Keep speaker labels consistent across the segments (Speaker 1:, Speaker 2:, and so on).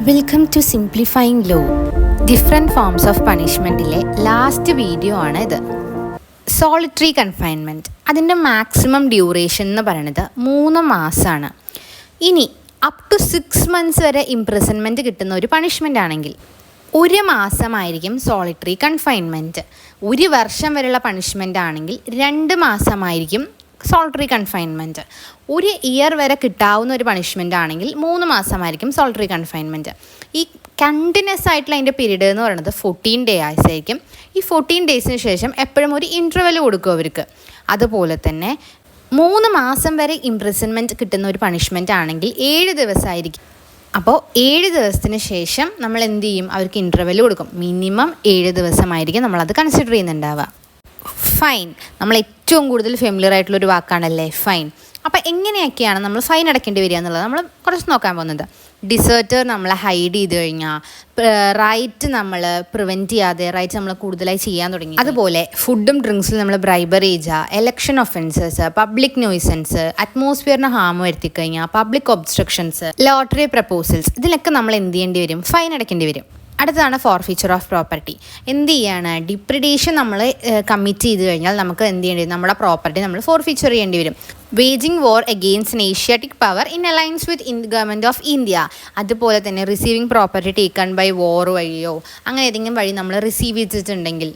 Speaker 1: Welcome to simplifying law. Different forms of പണിഷ്മെൻറ്റിലെ last video ആണ് ഇത്. സോളിറ്ററി കൺഫൈൻമെൻറ്റ്, അതിൻ്റെ മാക്സിമം ഡ്യൂറേഷൻ എന്ന് പറയുന്നത് 3 മാസമാണ്. ഇനി അപ് ടു 6 months വരെ ഇംപ്രിസൺമെൻറ്റ് കിട്ടുന്ന ഒരു പണിഷ്മെൻ്റ് ആണെങ്കിൽ 1 മാസമായിരിക്കും സോളിറ്ററി കൺഫൈൻമെൻറ്റ്. 1 വർഷം വരെയുള്ള പണിഷ്മെൻ്റ് ആണെങ്കിൽ 2 മാസമായിരിക്കും സോളിറ്ററി കൺഫൈൻമെൻറ്റ്. 1 year വരെ കിട്ടാവുന്ന ഒരു പണിഷ്മെൻ്റ് ആണെങ്കിൽ 3 മാസമായിരിക്കും സോളിറ്ററി കൺഫൈൻമെൻറ്റ്. ഈ കണ്ടിന്യൂസ് ആയിട്ടുള്ള അതിൻ്റെ പീരീഡ് എന്ന് പറയുന്നത് 14 days ആയിരിക്കും. ഈ 14 daysന് ശേഷം എപ്പോഴും ഒരു ഇൻ്റർവെൽ കൊടുക്കും അവർക്ക്. അതുപോലെ തന്നെ 3 മാസം വരെ ഇംപ്രിസൺമെൻറ്റ് കിട്ടുന്ന ഒരു പണിഷ്മെൻ്റ് ആണെങ്കിൽ 7 ദിവസമായിരിക്കും. അപ്പോൾ 7 ദിവസത്തിന് ശേഷം നമ്മൾ എന്ത് ചെയ്യും? അവർക്ക് ഇൻ്റർവെൽ കൊടുക്കും. മിനിമം 7 ദിവസമായിരിക്കും നമ്മളത് കൺസിഡർ ചെയ്യുന്നുണ്ടാവുക. ഫൈൻ, നമ്മൾ ഏറ്റവും കൂടുതൽ ഫെമിലിയർ ആയിട്ടുള്ളൊരു വാക്കാണല്ലേ ഫൈൻ. അപ്പോൾ എങ്ങനെയൊക്കെയാണ് നമ്മൾ ഫൈൻ അടയ്ക്കേണ്ടി വരിക എന്നുള്ളത് നമ്മൾ കുറച്ച് നോക്കാൻ പോകുന്നത്. ഡിസേർട്ടർ നമ്മൾ ഹൈഡ് ചെയ്ത് കഴിഞ്ഞാൽ, റൈറ്റ് നമ്മൾ പ്രിവെൻറ്റ് ചെയ്യാതെ റൈറ്റ്സ് നമ്മൾ കൂടുതലായി ചെയ്യാൻ തുടങ്ങി, അതുപോലെ ഫുഡും ഡ്രിങ്ക്സിലും നമ്മൾ ബ്രൈബറി ചെയ്യുക, എലക്ഷൻ ഒഫൻസസ്, പബ്ലിക് നോയ്സൻസ്, അറ്റ്മോസ്ഫിയറിന് ഹാം വരുത്തി കഴിഞ്ഞാൽ, പബ്ലിക് ഒബ്സ്ട്രക്ഷൻസ്, ലോട്ടറി പ്രപ്പോസൽസ്, ഇതിലൊക്കെ നമ്മൾ എന്ത് ചെയ്യേണ്ടി വരും? ഫൈൻ അടയ്ക്കേണ്ടി വരും. അടുത്തതാണ് ഫോർഫീച്ചർ ഓഫ് പ്രോപ്പർട്ടി. എന്ത് ചെയ്യാണ്? ഡിപ്രിഡേഷൻ നമ്മൾ കമ്മിറ്റ് ചെയ്ത് കഴിഞ്ഞാൽ നമുക്ക് എന്ത് ചെയ്യേണ്ടി വരും? നമ്മുടെ പ്രോപ്പർട്ടി നമ്മൾ ഫോർഫീച്ചർ ചെയ്യേണ്ടി വരും. Waging war against Asiatic power in alliance with government of India. അതുപോലെ തന്നെ receiving property taken by war വഴിയോ അങ്ങനെ ഏതെങ്കിലും വഴി നമ്മൾ റിസീവ് ചെയ്തിട്ടുണ്ടെങ്കിൽ,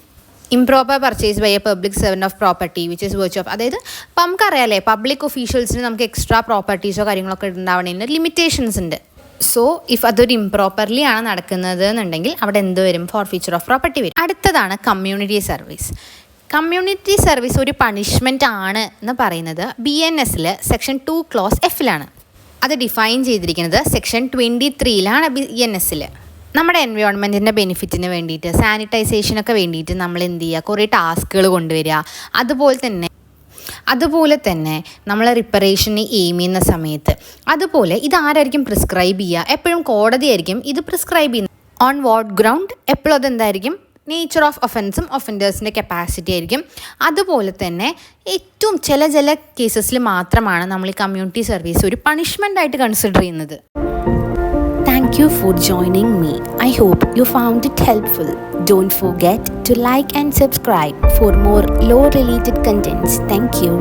Speaker 1: improper purchase by a public servant of property which is virtue of, അതായത് ഇപ്പം നമുക്കറിയാമല്ലേ പബ്ലിക് ഒഫീഷ്യൽസിന് നമുക്ക് എക്സ്ട്രാ പ്രോപ്പർട്ടീസോ കാര്യങ്ങളൊക്കെ ഉണ്ടാവണതിന് ലിമിറ്റേഷൻസ് ഉണ്ട്. സോ ഇഫ് അതൊരു ഇംപ്രോപ്പർലി ആണ് നടക്കുന്നത് എന്നുണ്ടെങ്കിൽ അവിടെ എന്ത് വരും? ഫോർഫീച്ചർ ഓഫ് പ്രോപ്പർട്ടി വരും. അടുത്തതാണ് കമ്മ്യൂണിറ്റി സർവീസ്. കമ്മ്യൂണിറ്റി സർവീസ് ഒരു പണിഷ്മെൻ്റ് ആണ് എന്ന് പറയുന്നത് BNSൽ സെക്ഷൻ 2 clause Fലാണ്. അത് ഡിഫൈൻ ചെയ്തിരിക്കുന്നത് സെക്ഷൻ 23ലാണ് BNSൽ. നമ്മുടെ എൻവയോൺമെൻറ്റിൻ്റെ ബെനിഫിറ്റിന് വേണ്ടിയിട്ട്, സാനിറ്റൈസേഷനൊക്കെ വേണ്ടിയിട്ട് നമ്മൾ എന്ത് ചെയ്യുക? കുറേ ടാസ്കുകൾ കൊണ്ടുവരിക. അതുപോലെ തന്നെ നമ്മൾ റിപ്പറേഷന് എയിം ചെയ്യുന്ന സമയത്ത്, അതുപോലെ ഇതാരായിരിക്കും പ്രിസ്ക്രൈബ് ചെയ്യുക? എപ്പോഴും കോടതിയായിരിക്കും ഇത് പ്രിസ്ക്രൈബ് ചെയ്യുന്നത്. On what ground? എപ്പോഴും അതെന്തായിരിക്കും? നേച്ചർ ഓഫ് ഒഫൻസും ഒഫൻഡേഴ്സിൻ്റെ കപ്പാസിറ്റി ആയിരിക്കും. അതുപോലെ തന്നെ ഏറ്റവും ചില കേസസിൽ മാത്രമാണ് നമ്മൾ ഈ കമ്മ്യൂണിറ്റി സർവീസ് ഒരു പണിഷ്മെൻ്റ് ആയിട്ട് കൺസിഡർ ചെയ്യുന്നത്. Thank you for joining me. I hope you found it helpful. Don't forget to like and subscribe for more law related contents. Thank you.